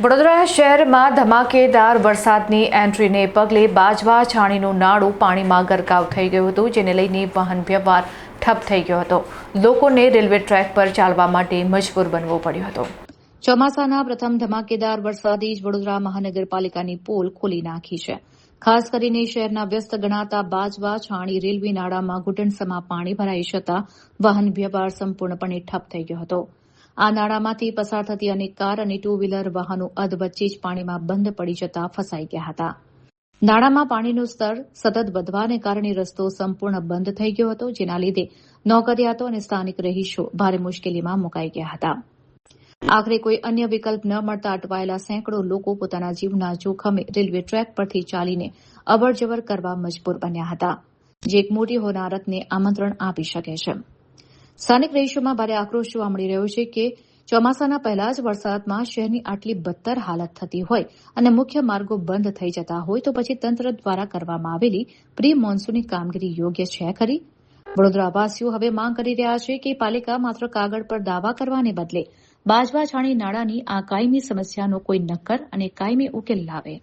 વડોદરા શહેરમાં ધમાકેદાર વરસાદની એન્ટ્રીને પગલે બાજવા છાણીનું નાળું પાણીમાં ગરકાવ થઈ ગયું હતું, જેને લઈને વાહન વ્યવહાર ઠપ થઈ ગયો હતો. લોકોને રેલવે ટ્રેક પર ચાલવા માટે મજબૂર બનવું પડ્યું હતું. ચોમાસાના પ્રથમ ધમાકેદાર વરસાદે જ વડોદરા મહાનગરપાલિકાની પોલ ખોલી નાખી છે. ખાસ કરીને શહેરના વ્યસ્ત ગણાતા બાજવા છાણી રેલવે નાળામાં ઘૂંટણસમા પાણી ભરાઈ જતા વાહન વ્યવહાર સંપૂર્ણપણે ઠપ થઈ ગયો હતો. આ નાળામાંથી પસાર થતી અનેક કાર અને ટુ વ્હીલર વાહનો અધવચ્ચે જ પાણીમાં બંધ પડી જતા ફસાઈ ગયા હતા. નાળામાં પાણીનું સ્તર સતત વધવાને કારણે રસ્તો સંપૂર્ણ બંધ થઈ ગયો હતો, જેના લીધે નોકરિયાતો અને સ્થાનિક રહીશો ભારે મુશ્કેલીમાં મુકાઈ ગયા હતા. આખરે કોઈ અન્ય વિકલ્પ ન મળતા અટવાયેલા સેંકડો લોકો પોતાના જીવના જોખમે રેલવે ટ્રેક પરથી ચાલીને અવરજવર કરવા મજબૂર બન્યા હતા, જે એક મોટી હોનારતને આમંત્રણ આપી શકે છે. સ્થાનિક રહીશોમાં ભારે આક્રોશ જોવા મળી રહ્યો છે કે ચોમાસાના પહેલા જ વરસાદમાં શહેરની આટલી બદતર હાલત થતી હોય અને મુખ્ય માર્ગો બંધ થઈ જતા હોય તો પછી તંત્ર દ્વારા કરવામાં આવેલી પ્રી મોન્સૂનની કામગીરી યોગ્ય છે ખરી? વડોદરાવાસીઓ હવે માંગ કરી રહ્યા છે કે પાલિકા માત્ર કાગળ પર દાવા કરવાને બદલે બાજવા છાણી નાળાની આ કાયમી સમસ્યાનો કોઈ નક્કર અને કાયમી ઉકેલ લાવે.